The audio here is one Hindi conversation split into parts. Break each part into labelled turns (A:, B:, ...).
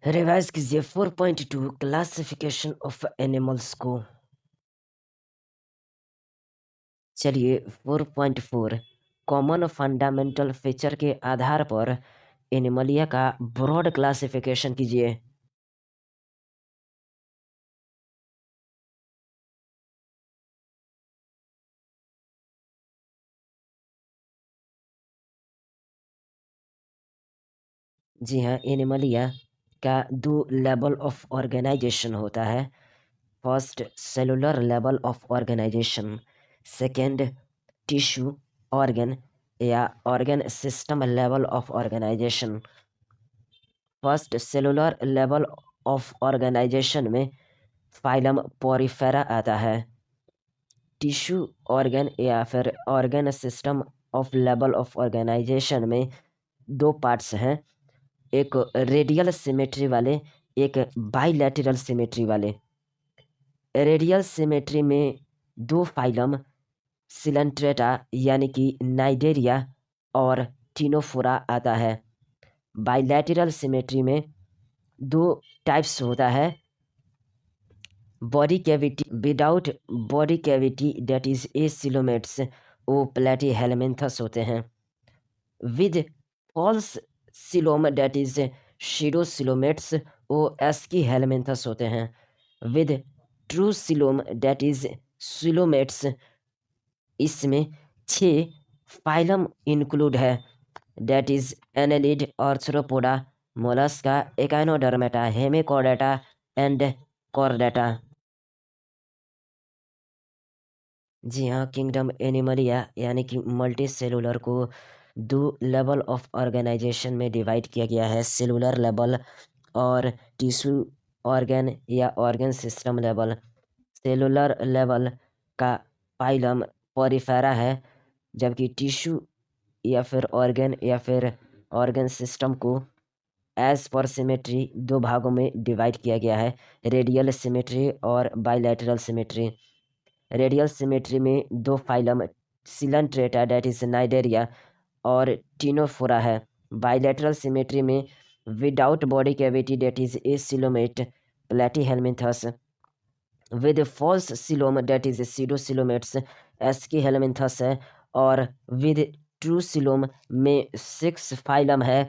A: रिवाइज कीजिए 4.2 क्लासिफिकेशन ऑफ एनिमल्स को। चलिए 4.4 कॉमन फंडामेंटल फीचर के आधार पर एनिमलिया का ब्रॉड क्लासिफिकेशन कीजिए। जी हाँ, एनिमलिया का दो लेवल ऑफ ऑर्गेनाइजेशन होता है। First cellular level of organization, second tissue organ या organ system level of organization. First cellular level of organization में फाइलम पोरिफेरा आता है। टिश्यू ऑर्गन या फिर organ system of level of organization में दो पार्ट्स हैं, एक रेडियल सिमेट्री वाले, एक बाइलैटरल सिमेट्री वाले। रेडियल सिमेट्री में दो फाइलम सिलेंट्रेटा यानी कि नाइडेरिया और टिनोफोरा आता है। बाइलैटरल सिमेट्री में दो टाइप्स होता है, body cavity without body cavity that is acoelomates वो प्लेटीहेलमिन्थस होते हैं, with false coelom that is schizocoelomates वो एस्कीहेलमिन्थस होते हैं, with true coelom that is coelomates. इसमें 6 फाइलम इंक्लूड है, that is Annelid, Arthropoda, Mollusca, Echinodermata, Hemichordata and Chordata. जी हाँ, किंगडम एनिमलिया यानी कि मल्टी सेलुलर को दो लेवल ऑफ ऑर्गेनाइजेशन में डिवाइड किया गया है, सेलुलर लेवल और टिश्यू ऑर्गन या organ system level. Cellular level का पाइलम पोरिफेरा है, जबकि टिश्यू या फिर ऑर्गन या फिर ऑर्गन सिस्टम को एज पर सिमेट्री दो भागों में डिवाइड किया गया है, रेडियल सिमेट्री और बाइलैटरल सिमेट्री। रेडियल सिमेट्री में दो phylum Coelenterata that is Cnidaria और टिनोफोरा है। बाइलैटरल सिमेट्री में without body cavity that is acoelomate, Platyhelminthes, with false coelom that is pseudocoelomates, Aschelminthes है, और विद ट्रू सिलोम में 6 फाइलम है,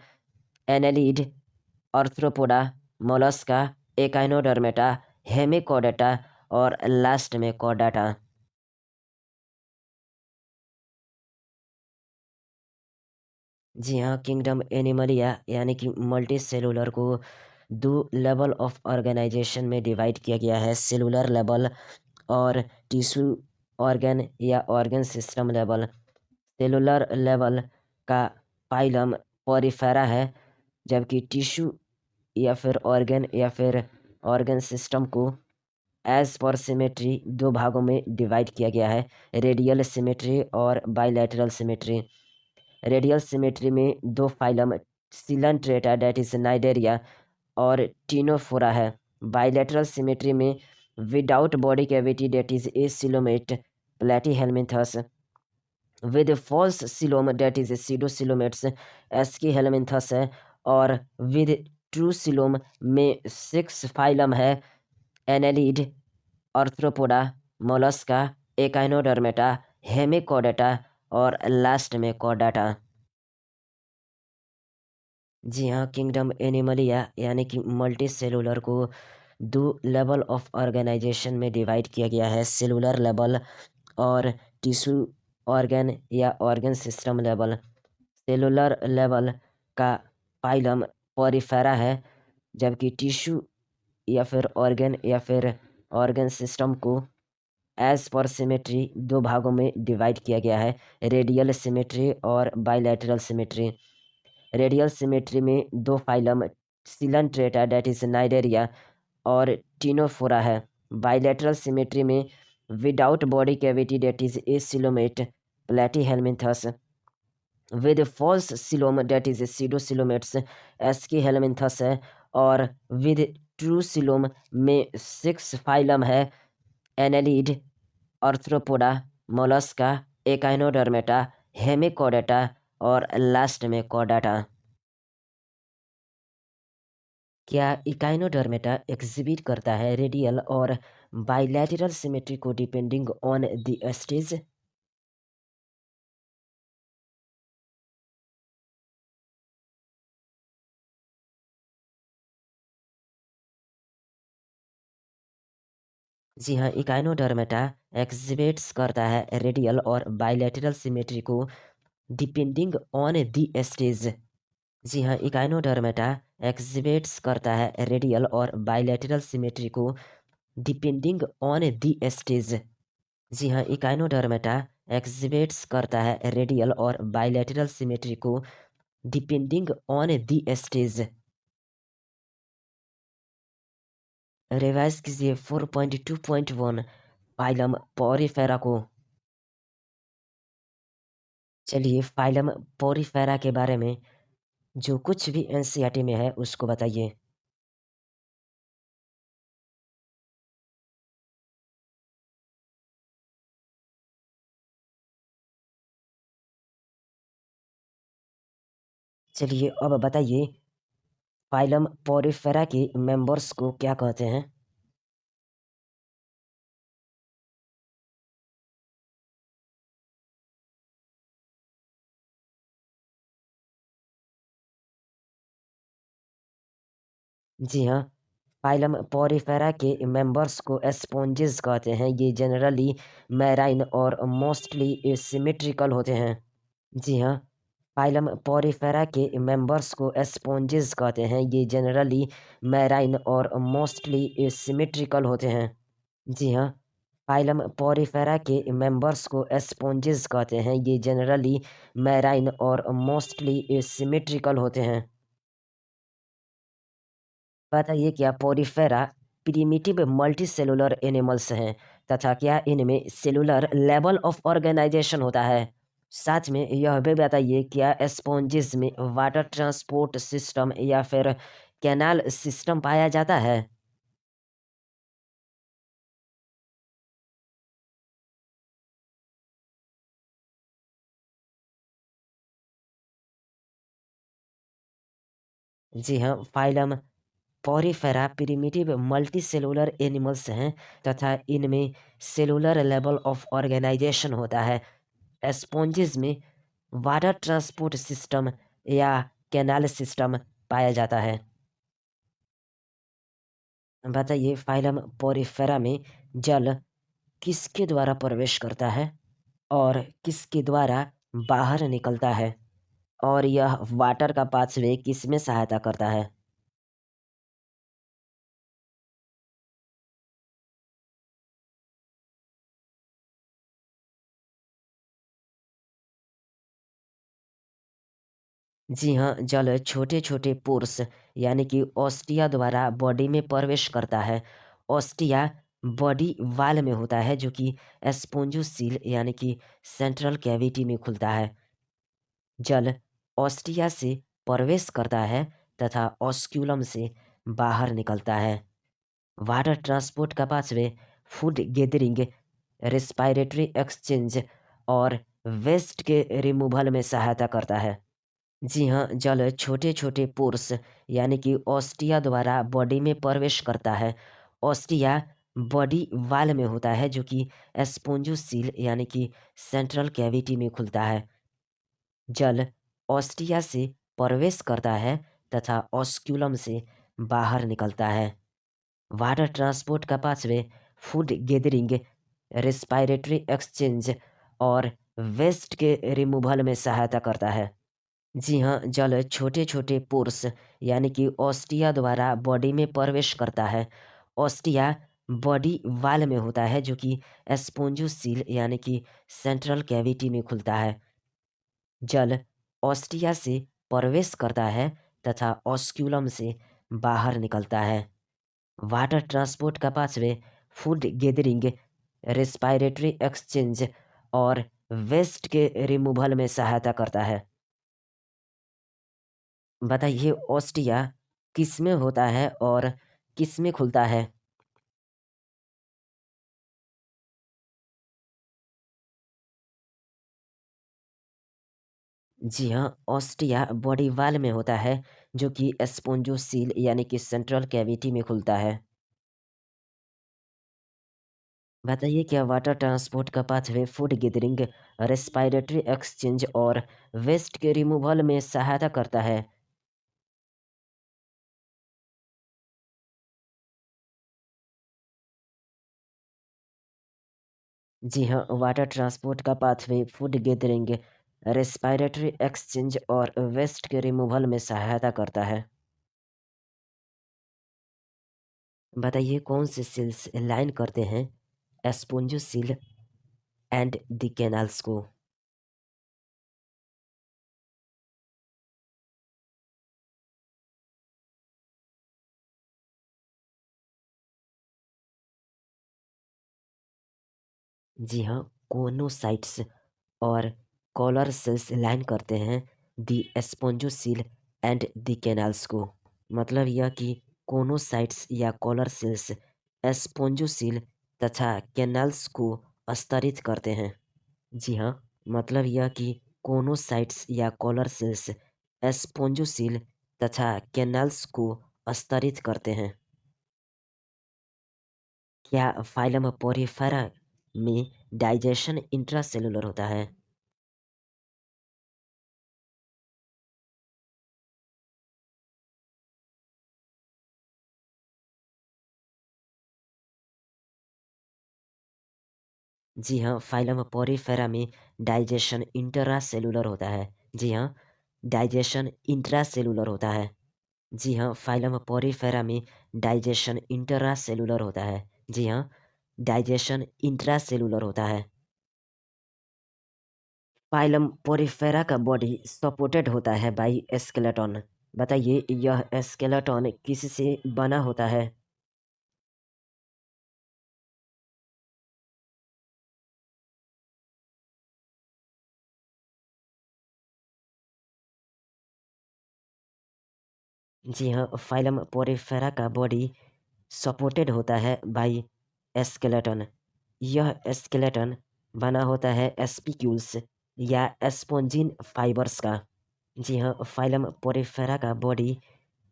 A: Annelid, Arthropoda, Mollusca, Echinodermata, Hemichordata और लास्ट में कॉर्डेटा। जी हाँ, किंगडम एनिमलिया यानी कि मल्टी सेलुलर को दो लेवल ऑफ ऑर्गेनाइजेशन में डिवाइड किया गया है, सेलुलर लेवल और टिश्यू ऑर्गन या organ system level. Cellular level का पाइलम पोरिफेरा है, जबकि टिश्यू या फिर ऑर्गन या फिर ऑर्गन सिस्टम को एज पर सिमेट्री दो भागों में डिवाइड किया गया है, रेडियल सिमेट्री और बाइलैटरल सिमेट्री। रेडियल सिमेट्री में दो phylum Coelenterata that is Cnidaria और टिनोफोरा है। बाइलैटरल सिमेट्री में without body cavity that is acoelomate, Platyhelminthes, with false coelom that is pseudocoelomates, Aschelminthes है, और विद ट्रू सिलोम में 6 फाइलम है, Annelid, Arthropoda, Mollusca, Echinodermata, Hemichordata और लास्ट में कॉर्डेटा। जी हाँ, किंगडम एनिमलिया यानी कि मल्टी सेलुलर को दो लेवल ऑफ ऑर्गेनाइजेशन में डिवाइड किया गया है, सेलुलर लेवल और टिश्यू ऑर्गन या organ system level. Cellular level का पाइलम पोरिफेरा है, जबकि टिश्यू या फिर ऑर्गन या फिर ऑर्गन सिस्टम को एज पर सिमेट्री दो भागों में डिवाइड किया गया है, रेडियल सिमेट्री और बाइलैटरल सिमेट्री। रेडियल सिमेट्री में दो phylum Coelenterata that is Cnidaria और टिनोफोरा है। बाइलैटरल सिमेट्री में without body cavity that is acoelomate, Platyhelminthes, with false coelom that is pseudocoelomates, Aschelminthes है, और विद ट्रू सिलोम में 6 फाइलम है, Annelid, Arthropoda, Mollusca, Echinodermata, Hemichordata और लास्ट में कॉर्डेटा। क्या इकाइनोडर्मेटा एक्जिबिट करता है रेडियल और बाइलैटरल सिमेट्री को डिपेंडिंग ऑन द स्टेज? जी हाँ, इकाइनोडर्मेटा एक्जिबिट्स करता है रेडियल और बाइलैटरल सिमेट्री को डिपेंडिंग ऑन द स्टेज। जी हाँ, इकाइनोडर्मेटा एक्जिबिट्स करता है रेडियल और बाइलैटरल सिमेट्री को डिपेंडिंग ऑन द स्टेज। जी हाँ, इकाइनोडर्मेटा एक्जिबिट्स करता है रेडियल और बाइलैटरल सिमेट्री को depending on the stage. Revise कीजिए 4.2.1 फाइलम पॉरीफेरा को। चलिए फाइलम पॉरीफेरा के बारे में जो कुछ भी एनसीईआरटी में है उसको बताइए। चलिए अब बताइए फाइलम पॉरीफेरा के मेंबर्स को क्या कहते हैं? जी हाँ, फाइलम पॉरीफेरा के मेंबर्स को स्पॉन्जेस कहते हैं। ये जनरली मैराइन और मोस्टली सिमेट्रिकल होते हैं। जी हाँ, फाइलम पॉरीफेरा के मेंबर्स को स्पॉन्जेस कहते हैं। ये जनरली मैराइन और मोस्टली सिमेट्रिकल होते हैं। जी हाँ, फाइलम पॉरीफेरा के मेंबर्स को स्पॉन्जेस कहते हैं। ये जनरली मैराइन और मोस्टली सिमेट्रिकल होते हैं। बताइए क्या पॉरीफेरा प्रिमिटिव मल्टीसेलुलर एनिमल्स हैं तथा क्या इनमें सेलुलर लेवल ऑफ ऑर्गेनाइजेशन होता है? साथ में यह भी बताइए क्या स्पॉन्जिस में वाटर ट्रांसपोर्ट सिस्टम या फिर कैनाल सिस्टम पाया जाता है? जी हाँ, phylum Porifera primitive multicellular animals हैं तथा इनमें सेलुलर लेवल ऑफ ऑर्गेनाइजेशन होता है। स्पॉन्जिस में वाटर ट्रांसपोर्ट सिस्टम या कैनाल सिस्टम पाया जाता है। बताइए फाइलम पॉरीफेरा में जल किसके द्वारा प्रवेश करता है और किसके द्वारा बाहर निकलता है और यह वाटर का पाथवे किसमें सहायता करता है? जी हाँ, जल छोटे-छोटे पोर्स यानी कि ऑस्टिया द्वारा बॉडी में प्रवेश करता है। ऑस्टिया बॉडी वॉल में होता है जो कि स्पोंजोसील यानी कि सेंट्रल कैविटी में खुलता है। जल ऑस्टिया से प्रवेश करता है तथा ऑस्क्यूलम से बाहर निकलता है। वाटर ट्रांसपोर्ट का pathway food gathering, respiratory exchange और वेस्ट के रिमूवल में सहायता करता है। जी हाँ, जल छोटे-छोटे पोर्स यानी कि ऑस्टिया द्वारा बॉडी में प्रवेश करता है। ऑस्टिया बॉडी वॉल में होता है जो कि स्पोंजोसील यानी कि सेंट्रल कैविटी में खुलता है। जल ऑस्टिया से प्रवेश करता है तथा ऑस्क्यूलम से बाहर निकलता है। वाटर ट्रांसपोर्ट का pathway food gathering, respiratory exchange और वेस्ट के रिमूवल में सहायता करता है। जी हाँ, जल छोटे-छोटे पोर्स यानी कि ऑस्टिया द्वारा बॉडी में प्रवेश करता है। ऑस्टिया बॉडी वॉल में होता है जो कि स्पोंजोसील यानी कि सेंट्रल कैविटी में खुलता है। जल ऑस्टिया से प्रवेश करता है तथा ऑस्क्यूलम से बाहर निकलता है। वाटर ट्रांसपोर्ट का pathway food gathering, respiratory exchange और वेस्ट के रिमूवल में सहायता करता है। बताइए ऑस्टिया किसमें होता है और किसमें खुलता है? जी हाँ, ऑस्टिया बॉडी वॉल में होता है जो कि स्पोंजोसील यानी कि सेंट्रल कैविटी में खुलता है। बताइए क्या वाटर ट्रांसपोर्ट का pathway food gathering, respiratory exchange और वेस्ट के रिमूवल में सहायता करता है? जी हाँ, वाटर ट्रांसपोर्ट का pathway food gathering, respiratory exchange और वेस्ट के रिमूवल में सहायता करता है। बताइए कौन से सेल्स लाइन करते हैं स्पोंजोसील एंड द कैनाल्स को? जी हाँ, कोनोसाइट्स और कॉलर सेल्स लाइन करते हैं दी स्पोंजोसील एंड दी कैनाल्स को। मतलब यह कि कोनोसाइट्स या कॉलर सेल्स स्पोंजोसील तथा कैनाल्स को स्तरित करते हैं। जी हाँ, मतलब यह कि कोनोसाइट्स या कॉलर सेल्स स्पोंजोसील तथा कैनाल्स को स्तरित करते हैं। क्या फाइलम पोरिफेरा में डाइजेशन इंट्रासेलुलर होता है? जी हाँ, फाइलम पोरिफेरा में डाइजेशन इंट्रासेलुलर होता है। जी हाँ, डाइजेशन इंट्रासेलुलर होता है। जी हाँ, फाइलम पोरिफेरा में डाइजेशन इंट्रासेलुलर होता है। जी हाँ, डाइजेशन इंट्रासेलुलर होता है। फाइलम पोरिफेरा का बॉडी सपोर्टेड होता है बाई स्केलेटन। बताइए यह स्केलेटन किससे बना होता है? जी हाँ, फाइलम पोरिफेरा का बॉडी सपोर्टेड होता है बाई स्केलेटन। यह स्केलेटन बना होता है स्पिक्यूल्स या स्पोंजिन फाइबर्स का। जी हाँ, फाइलम पोरिफेरा का बॉडी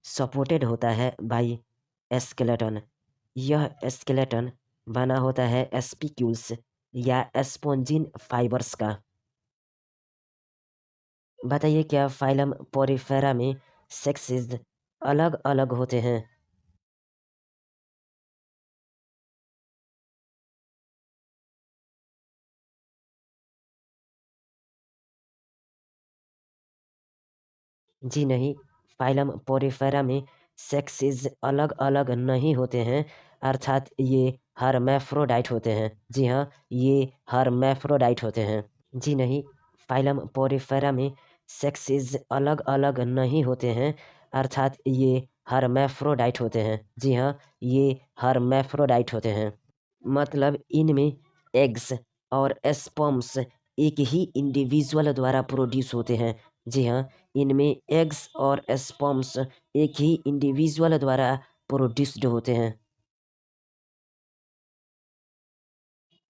A: सपोर्टेड होता है बाई स्केलेटन। यह स्केलेटन बना होता है स्पिक्यूल्स या स्पोंजिन फाइबर्स का। बताइए क्या फाइलम पोरिफेरा में सेक्सेस अलग अलग होते हैं? जी नहीं, फाइलम पोरिफेरा में सेक्सेस अलग अलग नहीं होते हैं, अर्थात ये हर्मैफ्रोडाइट होते हैं। जी हाँ, ये हर्मैफ्रोडाइट होते हैं। जी नहीं, फाइलम पोरिफेरा में सेक्सेस अलग अलग नहीं होते हैं, अर्थात ये हर्मैफ्रोडाइट होते हैं। जी हाँ, ये हर्मैफ्रोडाइट होते हैं। मतलब इनमें एग्स और स्पर्म्स एक ही इंडिविजुअल द्वारा प्रोड्यूस होते हैं। जी हाँ, इनमें एग्स और स्पर्म्स एक ही इंडिविजुअल द्वारा प्रोड्यूस्ड होते हैं।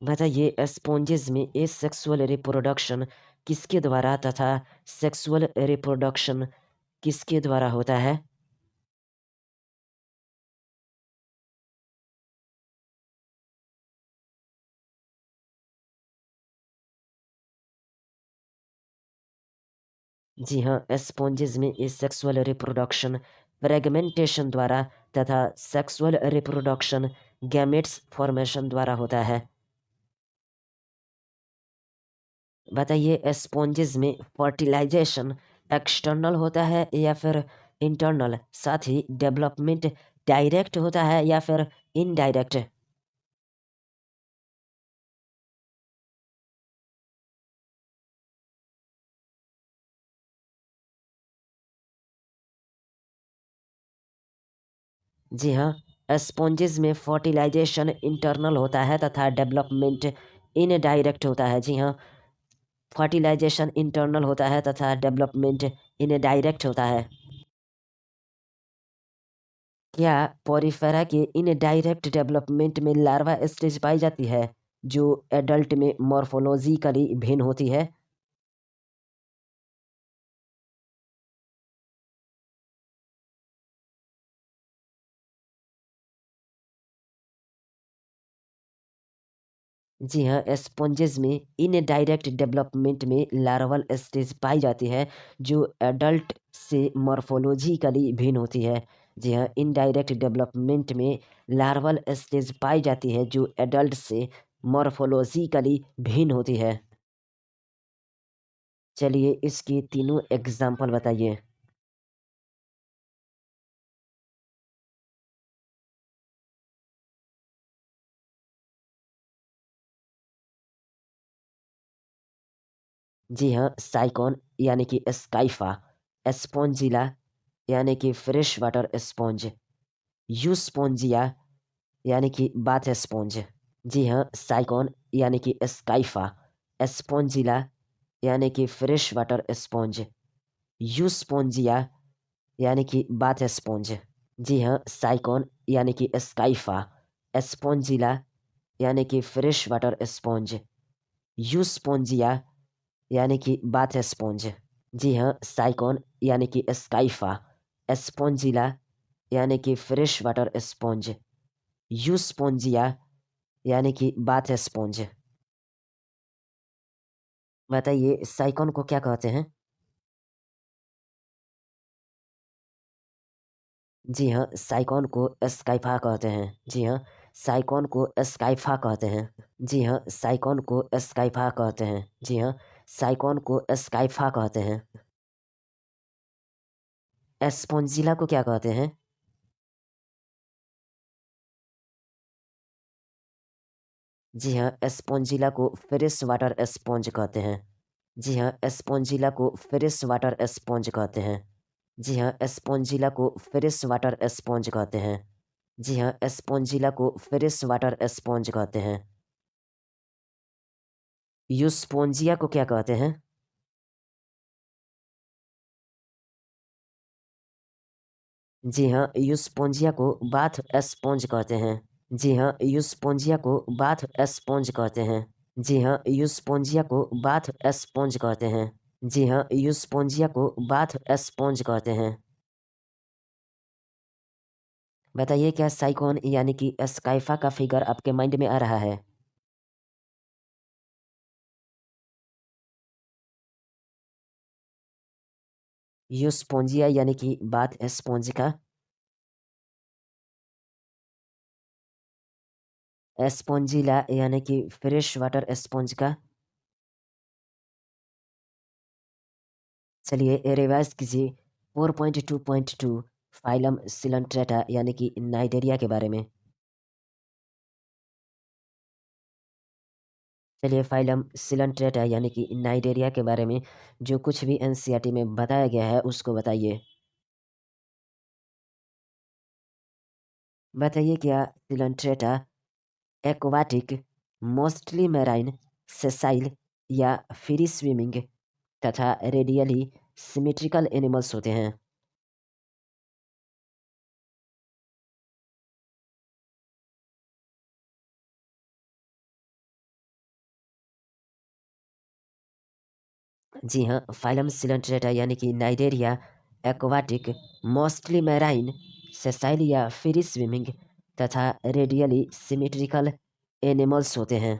A: बताइए स्पॉन्जेस में एसेक्सुअल रिप्रोडक्शन किसके द्वारा तथा सेक्सुअल रिप्रोडक्शन किसके द्वारा होता है? जी हाँ, स्पॉन्जेस में एसेक्सुअल रिप्रोडक्शन फ्रेगमेंटेशन द्वारा तथा सेक्सुअल रिप्रोडक्शन गैमेट्स फॉर्मेशन द्वारा होता है। बताइए स्पॉन्जेस में फर्टिलाइजेशन एक्सटर्नल होता है या फिर इंटरनल, साथ ही डेवलपमेंट डायरेक्ट होता है या फिर इनडायरेक्ट? जी हाँ, स्पॉन्जेस में फर्टिलाइजेशन इंटरनल होता है तथा डेवलपमेंट इनडायरेक्ट होता है। जी हाँ, फर्टिलाइजेशन इंटरनल होता है तथा डेवलपमेंट इनडायरेक्ट होता है। क्या पोरिफेरा के इनडायरेक्ट डेवलपमेंट में लार्वा स्टेज पाई जाती है, जो एडल्ट में मॉर्फोलॉजिकली भिन्न होती है? जी हाँ, स्पॉन्जेस में इनडायरेक्ट डेवलपमेंट में लार्वल स्टेज पाई जाती है जो एडल्ट से मॉर्फोलॉजिकली भिन्न होती है। जी हाँ, इनडायरेक्ट डेवलपमेंट में लार्वल स्टेज पाई जाती है जो एडल्ट से मॉर्फोलॉजिकली भिन्न होती है। चलिए इसकी तीनों एग्जाम्पल बताइए। जी हाँ, साइकॉन यानी कि स्काइफा, स्पॉन्जिला यानी कि फ्रेश वाटर स्पॉन्ज, यूस्पोंजिया यानी कि बाथ स्पॉन्ज। जी हाँ, साइकॉन यानी कि स्काइफा, स्पॉन्जिला यानी कि फ्रेश वाटर स्पॉन्ज, यूस्पोंजिया यानी कि बाथ स्पॉन्ज। जी हाँ, साइकॉन यानी कि स्काइफा, स्पॉन्जिला यानी कि फ्रेश वाटर स्पॉन्ज, यूस्पोंजिया यानी कि बाथ स्पॉन्ज। जी हाँ, साइकॉन यानी कि स्काइफा, स्पॉन्जिला यानी कि फ्रेश वाटर स्पॉन्ज, यूस्पोंजिया यानी कि बाथ स्पॉन्ज। बताइए साइकॉन को क्या कहते हैं? जी हाँ, साइकॉन को स्काइफा कहते हैं। जी हाँ, साइकॉन को स्काइफा कहते हैं। जी हाँ, साइकॉन को स्काइफा कहते हैं। जी हाँ, साइकॉन को स्काइफा कहते हैं। एस्पोंजिला को क्या कहते हैं? जी हाँ, एस्पोंजिला को फ्रेश वाटर स्पॉन्ज कहते हैं। जी हाँ, एस्पोंजिला को फ्रेश वाटर स्पॉन्ज कहते हैं। जी हाँ, एस्पोंजिला को फ्रेश वाटर स्पॉन्ज कहते हैं। जी हाँ, एस्पोंजिला को फ्रेश वाटर स्पॉन्ज कहते हैं। यूस्पोंजिया को क्या कहते हैं? जी हाँ, यूस्पोंजिया को बाथ स्पॉन्ज कहते हैं। जी हाँ, यूस्पोंजिया को बाथ स्पॉन्ज कहते हैं। जी हाँ, यूस्पोंजिया को बाथ स्पॉन्ज कहते हैं। जी हाँ, यूस्पोंजिया को बाथ स्पॉन्ज कहते हैं। बताइए क्या साइकॉन यानी कि स्काइफा का फिगर आपके माइंड में आ रहा है? यूस्पोंजिया यानी कि बाथ स्पॉन्ज का, एस्पोंजिला यानी कि फ्रेश वाटर स्पॉन्ज का। चलिए रिवाइज कीजिए 4.2.2 फाइलम सिलेंट्रेटा यानी कि नाइडेरिया के बारे में। चलिए फाइलम सिलेंट्रेटा यानी कि नाइडेरिया के बारे में जो कुछ भी एनसीईआरटी में बताया गया है उसको बताइए। बताइए क्या Coelenterata aquatic, mostly marine, sessile या फ्री स्विमिंग तथा रेडियली सिमेट्रिकल एनिमल्स होते हैं? जी हाँ, फाइलम सिलेंट्रेटा यानी कि Cnidaria aquatic, mostly marine, sessile या फ्री स्विमिंग तथा रेडियली सिमेट्रिकल एनिमल्स होते हैं।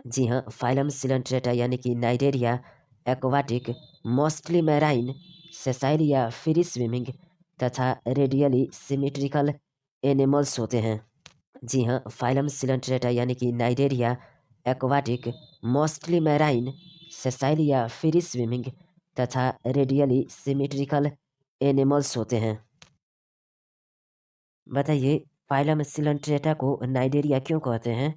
A: जी हाँ, फाइलम सिलेंट्रेटा यानी कि Cnidaria aquatic, mostly marine, sessile या फ्री स्विमिंग तथा रेडियली सिमेट्रिकल एनिमल्स होते हैं। जी हाँ, फाइलम सिलेंट्रेटा यानी कि Cnidaria aquatic, mostly marine, sessile या फ्री स्विमिंग तथा रेडियली सिमेट्रिकल एनिमल्स होते हैं। बताइए फाइलम सिलेंट्रेटा को नाइडेरिया क्यों कहते हैं?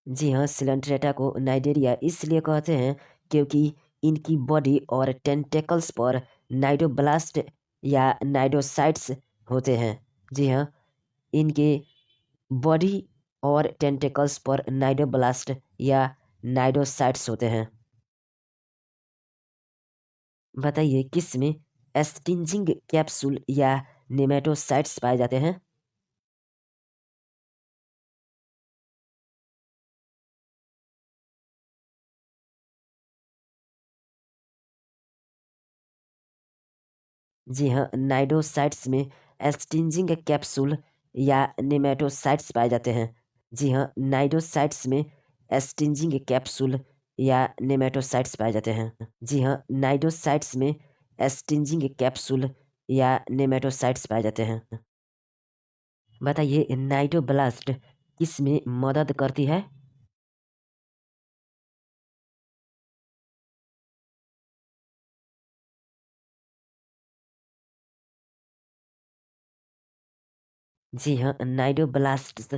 A: जी हाँ, सिलेंट्रेटा को नाइडेरिया इसलिए कहते हैं क्योंकि इनकी बॉडी और टेंटेकल्स पर नाइडोब्लास्ट या नाइडोसाइट्स होते हैं। जी हाँ, इनके बॉडी और टेंटेकल्स पर नाइडोब्लास्ट या नाइडोसाइट्स होते हैं। बताइए किसमें स्टिंजिंग कैप्सूल या नेमेटोसाइट्स पाए जाते हैं? जी हाँ, नाइडोसाइट्स में स्टिंजिंग कैप्सूल या नेमेटोसाइट्स पाए जाते हैं। जी हाँ, नाइडोसाइट्स में स्टिंजिंग कैप्सूल या नेमेटोसाइट्स पाए जाते हैं। जी हाँ, नाइडोसाइट्स में स्टिंजिंग कैप्सूल या नेमेटोसाइट्स पाए जाते हैं। बताइए नाइडोब्लास्ट किस में मदद करती है? जी हाँ, नाइडोब्लास्ट्स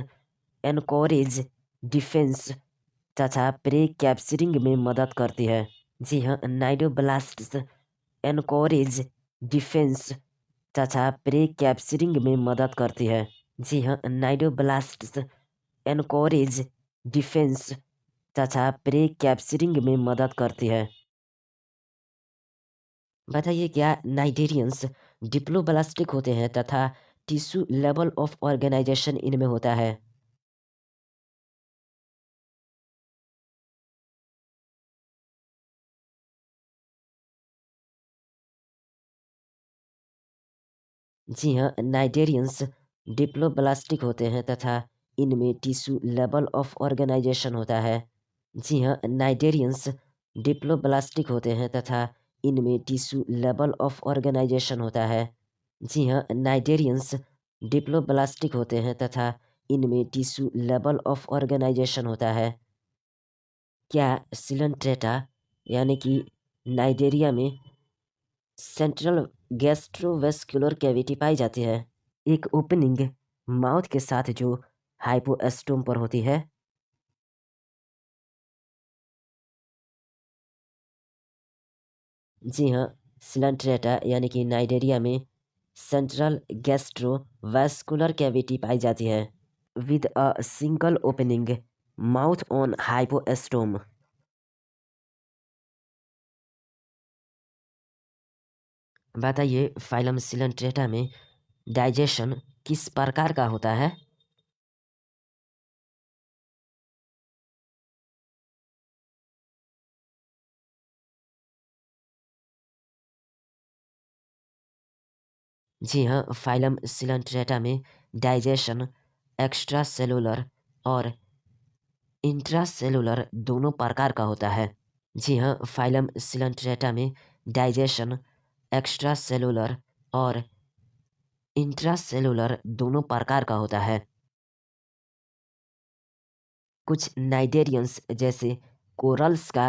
A: एनकोरेज डिफेंस तथा प्रे कैप्चरिंग में मदद करती है। जी हाँ, नाइडोब्लास्ट्स एनकोरेज डिफेंस तथा प्रे कैप्चरिंग में मदद करती है। जी हाँ, नाइडोब्लास्ट्स एनकोरेज डिफेंस तथा प्रे कैप्चरिंग में मदद करती है। बताइए क्या नाइडेरियंस डिप्लोब्लास्टिक होते हैं तथा टिश्यू लेवल ऑफ ऑर्गेनाइजेशन इनमें होता है? जी हाँ, नाइडेरियंस डिप्लोब्लास्टिक होते हैं तथा इनमें टिश्यू लेवल ऑफ ऑर्गेनाइजेशन होता है। जी हाँ, नाइडेरियंस डिप्लोब्लास्टिक होते हैं तथा इनमें टिश्यू लेवल ऑफ ऑर्गेनाइजेशन होता है। जी हाँ, नाइडेरियंस डिप्लोब्लास्टिक होते हैं तथा इनमें टिश्यू लेवल ऑफ ऑर्गेनाइजेशन होता है। क्या सिलेंट्रेटा यानी कि नाइजेरिया में सेंट्रल गैस्ट्रोवेस्कुलर कैविटी पाई जाती है? एक ओपनिंग माउथ के साथ जो हाइपोएस्टोम पर होती है। जी हाँ, सिलेंट्रेटा यानी कि नाइजेरिया में सेंट्रल गैस्ट्रोवेस्कुलर कैविटी पाई जाती है with a single opening mouth on hypostome. बताइए फाइलम सिलेंट्रेटा में डाइजेशन किस प्रकार का होता है? जी हाँ, फाइलम सिलेंट्रेटा में डाइजेशन एक्स्ट्रा सेलुलर और इंट्रासेलुलर दोनों प्रकार का होता है। जी हाँ, फाइलम सिलेंट्रेटा में डाइजेशन एक्स्ट्रा सेलुलर और इंट्रासेलुलर दोनों प्रकार का होता है। कुछ नाइडेरियंस जैसे कोरल्स का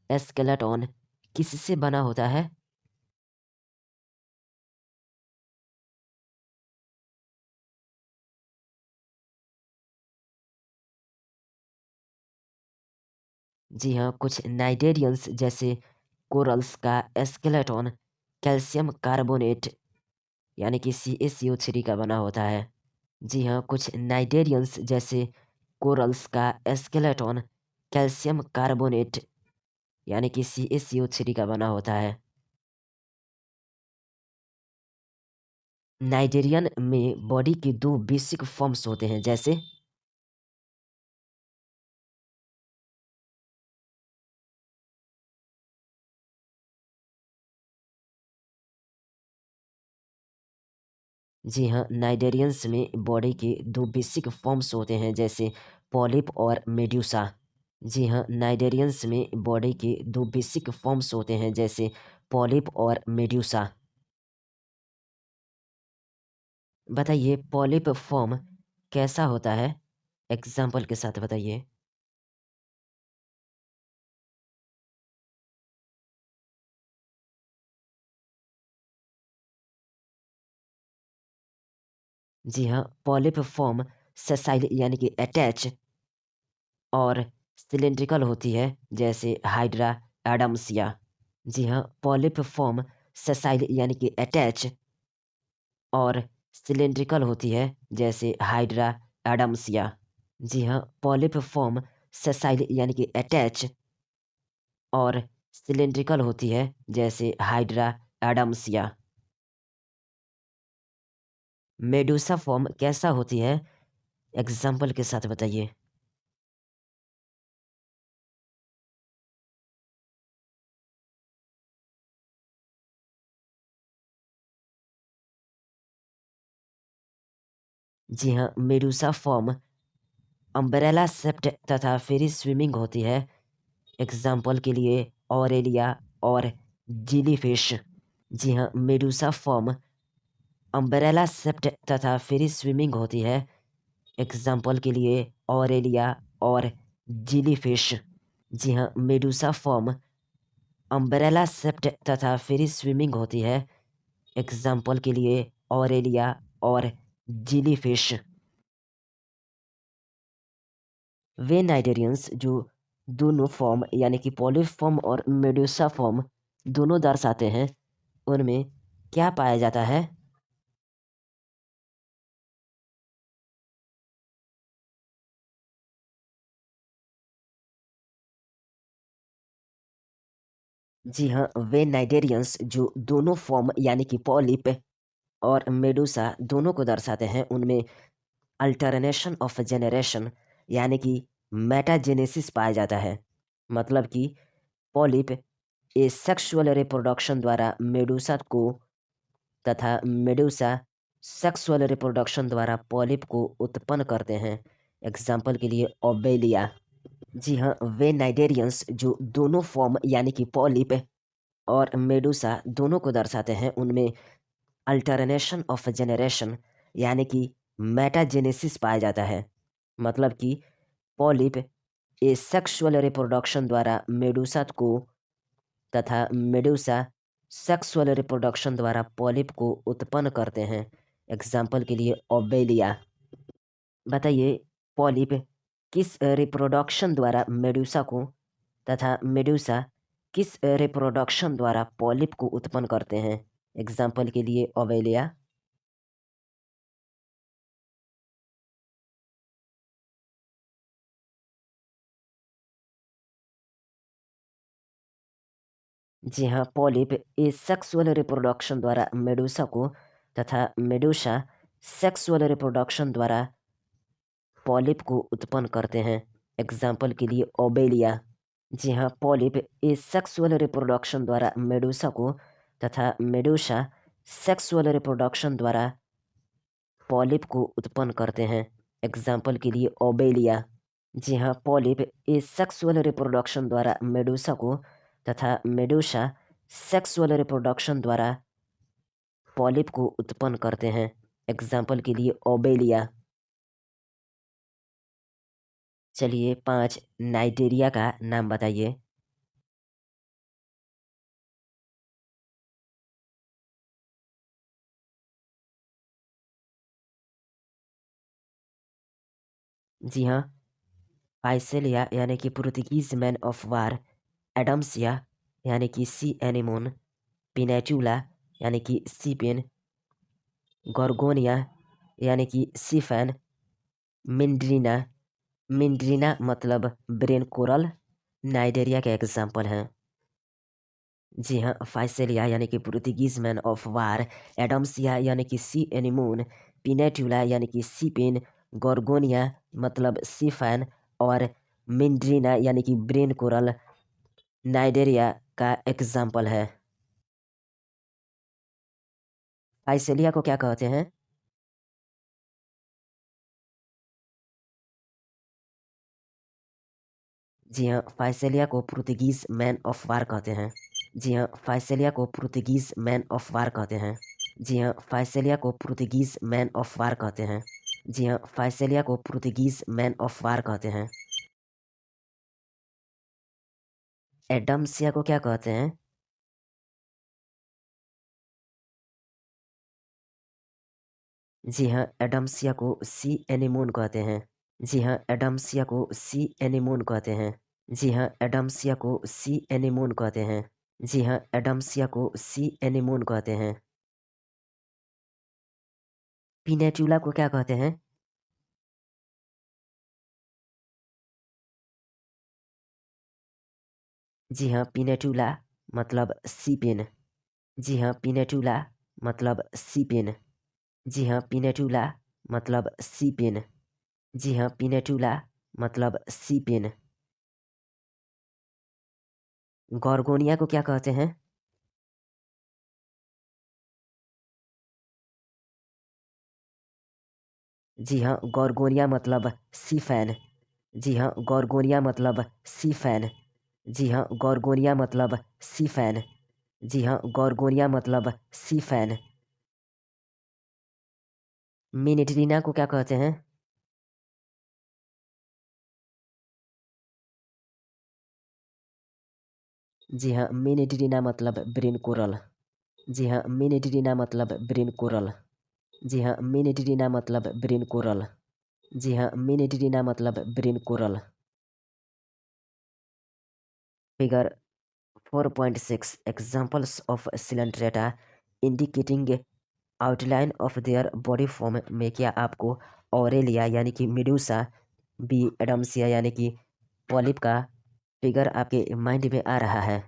A: स्केलेटन किससे बना होता है? जी हाँ, कुछ नाइडेरियंस जैसे कोरल्स का स्केलेटन कैल्शियम कार्बोनेट यानी कि CaCO3 का बना होता है। जी हाँ, कुछ नाइडेरियंस जैसे कोरल्स का स्केलेटन कैल्शियम कार्बोनेट यानी कि CaCO3 का बना होता है। नाइजेरियन में बॉडी के दो बेसिक फॉर्म्स होते हैं जैसे। जी हाँ, नाइजेरियंस में बॉडी के दो बेसिक फॉर्म्स होते हैं जैसे पॉलिप और मेड्यूसा। जी हाँ, नाइजेरियंस में बॉडी के दो बेसिक फॉर्म्स होते हैं जैसे पॉलिप और मेड्यूसा। बताइए पॉलिप फॉर्म कैसा होता है? एग्जाम्पल के साथ बताइए। जी हाँ, पॉलिप फॉर्म सेसाइल यानी कि अटैच और सिलिंड्रिकल होती है जैसे हाइड्रा एडम्सिया। जी हाँ, पॉलिप फॉर्म सेसाइल यानी कि अटैच और सिलिंड्रिकल होती है जैसे हाइड्रा एडम्सिया। जी हाँ, पॉलिप फॉर्म सेसाइल यानी कि अटैच और सिलिंड्रिकल होती है जैसे हाइड्रा एडम्सिया। मेडुसा फॉर्म कैसा होती है? एग्जाम्पल के साथ बताइए। जी हाँ, मेडूसा फॉर्म अम्ब्रेला शेप्ड तथा फ्री स्विमिंग होती है। एग्जाम्पल के लिए ऑरेलिया और जिलीफिश। जी हाँ, मेडूसा फॉर्म अम्ब्रेला शेप्ड तथा फ्री स्विमिंग होती है। एग्जाम्पल के लिए ऑरेलिया और जिलीफिश। जी हाँ, मेडूसा फॉर्म अम्ब्रेला शेप्ड तथा फ्री स्विमिंग होती है। एग्जाम्पल के लिए ऑरेलिया और जिलीफिश। वे नाइटेरियंस जो दोनों फॉर्म यानी कि पॉलिप फॉर्म और मेडूसा फॉर्म दोनों दर्शाते हैं, उनमें क्या पाया जाता है? जी हाँ, वे नाइटेरियंस जो दोनों फॉर्म यानी कि पॉलिप और मेडूसा दोनों को दर्शाते हैं, उनमें अल्टरनेशन ऑफ जेनरेशन यानी कि मेटाजेनेसिस पाया जाता है। मतलब कि पॉलिप ए सेक्सुअल रिप्रोडक्शन द्वारा मेडूसा को तथा मेडूसा सेक्सुअल रिप्रोडक्शन द्वारा पॉलिप को उत्पन्न करते हैं। एग्जाम्पल के लिए ओबेलिया। जी हाँ, वे नाइडेरियंस जो दोनों फॉर्म यानी कि पॉलिप और मेडूसा दोनों को दर्शाते हैं, उनमें अल्टरनेशन ऑफ जेनरेशन यानी कि मेटाजेनेसिस पाया जाता है। मतलब कि पॉलिप ए सेक्सुअल रिप्रोडक्शन द्वारा मेडूसा को तथा मेडूसा सेक्सुअल रिप्रोडक्शन द्वारा पॉलिप को उत्पन्न करते हैं। एग्जाम्पल के लिए ओबेलिया। बताइए, पॉलिप किस रिप्रोडक्शन द्वारा मेडूसा को तथा मेडूसा किस रिप्रोडक्शन द्वारा पॉलिप को उत्पन्न करते हैं? एग्जाम्पल के लिए ओबेलिया। जी हाँ, पॉलिप ए सेक्सुअल रिप्रोडक्शन द्वारा मेडूसा को तथा मेडूसा सेक्सुअल रिप्रोडक्शन द्वारा पॉलिप को उत्पन्न करते हैं। एग्जाम्पल के लिए ओबेलिया। जी हाँ, पॉलिप ए सेक्सुअल रिप्रोडक्शन द्वारा मेडूसा को तथा मेडूसा सेक्सुअल रिप्रोडक्शन द्वारा पॉलिप को उत्पन्न करते हैं। एग्जाम्पल के लिए ओबेलिया। जी हाँ, पॉलिप ए सेक्सुअल रिप्रोडक्शन द्वारा मेडूसा को तथा मेडूसा सेक्सुअल रिप्रोडक्शन द्वारा पॉलिप को उत्पन्न करते हैं। एग्जाम्पल के लिए ओबेलिया। चलिए, 5 नाइजीरिया का नाम बताइए। जी हाँ, फाइसेलिया यानी कि Portuguese man of war, Adamsia यानी कि सी एनिमोन, पिनेटुला यानी कि सी पेन, गोर्गोनिया यानी कि सी फैन, मिंड्रीना मिंड्रीना मतलब ब्रेन कोरल नाइजेरिया के एग्जाम्पल हैं। जी हाँ, फाइसेलिया यानी कि Portuguese man of war, Adamsia यानी कि सी एनिमोन, पिनेटुला यानी कि सी पेन, गोर्गोनिया मतलब सी फैन और मिंड्रीना यानी कि ब्रेन कोरल नाइजेरिया का एग्जाम्पल है। फाइसेलिया को क्या कहते हैं? जी हाँ, फाइसेलिया को पुर्तगीज मैन ऑफ वार कहते हैं। जी हाँ, फाइसेलिया को पुर्तगीज मैन ऑफ वार कहते हैं। जी हाँ, फाइसेलिया को पुर्तगीज मैन ऑफ वार कहते हैं। जी हाँ, फाइसेलिया को पुर्तगीज मैन ऑफ वार कहते हैं। एडम्सिया को क्या कहते हैं? जी हाँ, एडम्सिया को सी एनिमोन कहते हैं। जी हाँ, एडम्सिया को सी एनिमोन कहते हैं। जी हाँ, एडम्सिया को सी एनिमोन कहते हैं। जी हाँ, एडम्सिया को सी एनिमोन कहते हैं। पिनेटुला को क्या कहते हैं? जी हाँ, पिनेटुला मतलब सी पेन। जी हाँ, पिनेटुला मतलब सी पेन। जी हाँ, पिनेटुला मतलब सी पेन। जी हाँ, पिनेटुला मतलब सी पेन। गॉर्गोनिया को क्या कहते हैं? जी हाँ, गॉर्गोनिया मतलब सी फैन। जी हाँ, गॉर्गोनिया मतलब सी फैन। जी हाँ, गॉर्गोनिया मतलब सी फैन। जी हाँ, गॉर्गोनिया मतलब सी फैन। मिनिट्रीना को क्या कहते हैं? जी हाँ, मिनिट्रीना मतलब ब्रिन कोरल। जी हाँ, मिनिट्रीना मतलब ब्रिन कोरल। जी हाँ, मिनिट्रीना मतलब ब्रिन कोरल। जी हाँ, मिनिट्रीना मतलब Brin coral. Figure 4.6 examples of Coelenterata indicating outline of their body form में क्या आपको ऑरेलिया यानी कि मेडूसा, बी एडम्सिया यानी कि पॉलिप का फिगर आपके माइंड में आ रहा है?